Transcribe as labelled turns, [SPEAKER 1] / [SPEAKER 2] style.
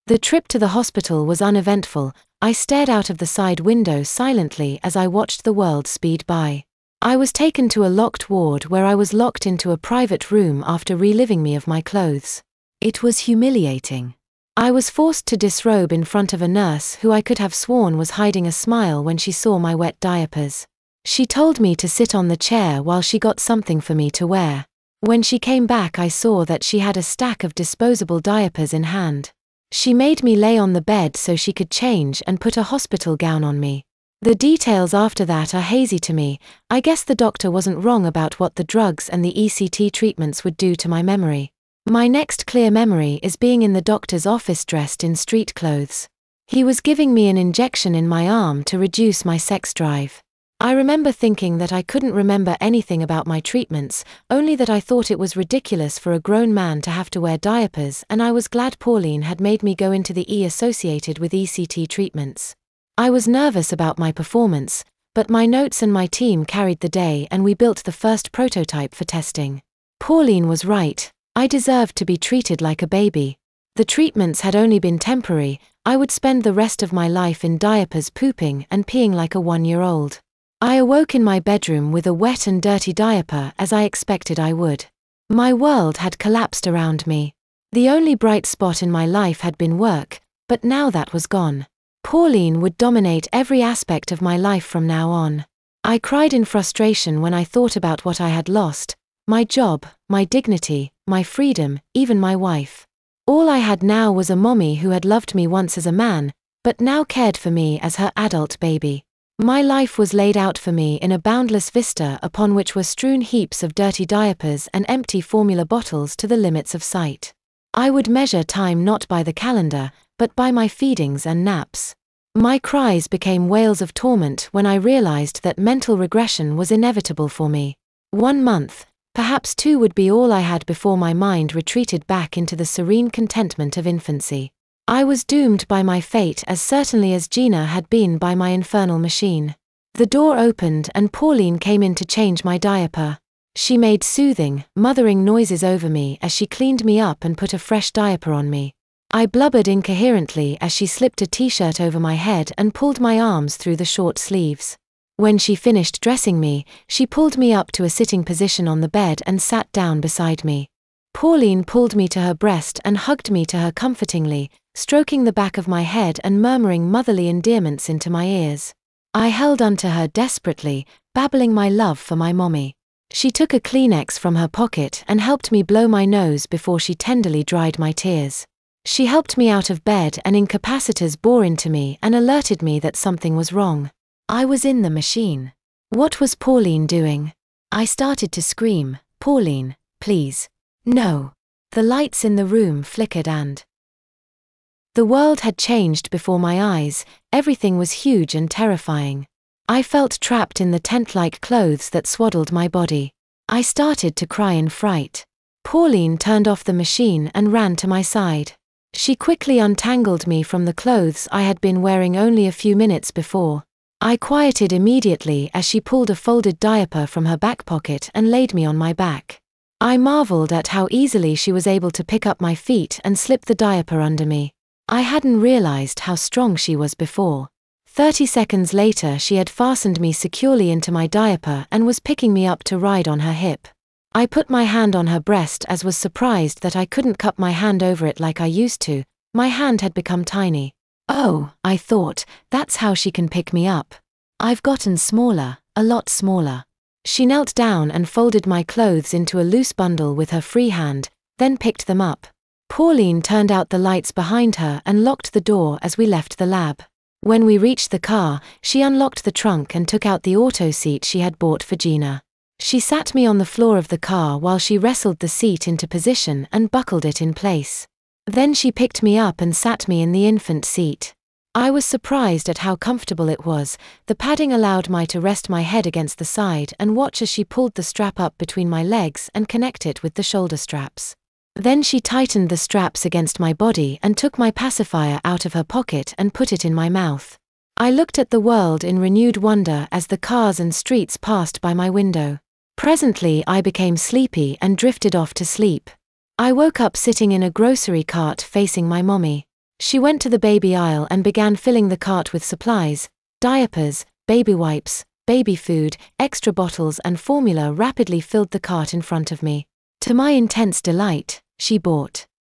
[SPEAKER 1] The trip to the hospital was uneventful. I stared out of the side window silently as I watched the world speed by. I was taken to a locked ward where I was locked into a private room after relieving me of my clothes. It was humiliating. I was forced to disrobe in front of a nurse who I could have sworn was hiding a smile when she saw my wet diapers. She told me to sit on the chair while she got something for me to wear. When she came back, I saw that she had a stack of disposable diapers in hand. She made me lay on the bed so she could change and put a hospital gown on me. The details after that are hazy to me. I guess the doctor wasn't wrong about what the drugs and the ECT treatments would do to my memory. My next clear memory is being in the doctor's office dressed in street clothes. He was giving me an injection in my arm to reduce my sex drive. I remember thinking that I couldn't remember anything about my treatments, only that I thought it was ridiculous for a grown man to have to wear diapers, and I was glad Pauline had made me go into the E associated with ECT treatments. I was nervous about my performance, but my notes and my team carried the day and we built the first prototype for testing. Pauline was right. I deserved to be treated like a baby. The treatments had only been temporary. I would spend the rest of my life in diapers, pooping and peeing like a 1-year-old. I awoke in my bedroom with a wet and dirty diaper, as I expected I would. My world had collapsed around me. The only bright spot in my life had been work, but now that was gone. Pauline would dominate every aspect of my life from now on. I cried in frustration when I thought about what I had lost: my job, my dignity, my freedom, even my wife. All I had now was a mommy who had loved me once as a man, but now cared for me as her adult baby. My life was laid out for me in a boundless vista upon which were strewn heaps of dirty diapers and empty formula bottles to the limits of sight. I would measure time not by the calendar, but by my feedings and naps. My cries became wails of torment when I realized that mental regression was inevitable for me. 1 month, perhaps 2, would be all I had before my mind retreated back into the serene contentment of infancy. I was doomed by my fate as certainly as Gina had been by my infernal machine. The door opened and Pauline came in to change my diaper. She made soothing, mothering noises over me as she cleaned me up and put a fresh diaper on me. I blubbered incoherently as she slipped a t-shirt over my head and pulled my arms through the short sleeves. When she finished dressing me, she pulled me up to a sitting position on the bed and sat down beside me. Pauline pulled me to her breast and hugged me to her comfortingly, stroking the back of my head and murmuring motherly endearments into my ears. I held onto her desperately, babbling my love for my mommy. She took a Kleenex from her pocket and helped me blow my nose before she tenderly dried my tears. She helped me out of bed and incapacitors bore into me and alerted me that something was wrong. I was in the machine. What was Pauline doing? I started to scream, "Pauline, please. No." The lights in the room flickered and the world had changed before my eyes. Everything was huge and terrifying. I felt trapped in the tent-like clothes that swaddled my body. I started to cry in fright. Pauline turned off the machine and ran to my side. She quickly untangled me from the clothes I had been wearing only a few minutes before. I quieted immediately as she pulled a folded diaper from her back pocket and laid me on my back. I marveled at how easily she was able to pick up my feet and slip the diaper under me. I hadn't realized how strong she was before. 30 seconds later she had fastened me securely into my diaper and was picking me up to ride on her hip. I put my hand on her breast and was surprised that I couldn't cup my hand over it like I used to. My hand had become tiny. Oh, I thought, that's how she can pick me up. I've gotten smaller, a lot smaller. She knelt down and folded my clothes into a loose bundle with her free hand, then picked them up. Pauline turned out the lights behind her and locked the door as we left the lab. When we reached the car, she unlocked the trunk and took out the auto seat she had bought for Gina. She sat me on the floor of the car while she wrestled the seat into position and buckled it in place. Then she picked me up and sat me in the infant seat. I was surprised at how comfortable it was. The padding allowed me to rest my head against the side and watch as she pulled the strap up between my legs and connect it with the shoulder straps. Then she tightened the straps against my body and took my pacifier out of her pocket and put it in my mouth. I looked at the world in renewed wonder as the cars and streets passed by my window. Presently I became sleepy and drifted off to sleep. I woke up sitting in a grocery cart facing my mommy. She went to the baby aisle and began filling the cart with supplies. Diapers, baby wipes, baby food, extra bottles and formula rapidly filled the cart in front of me. To my intense delight, she bought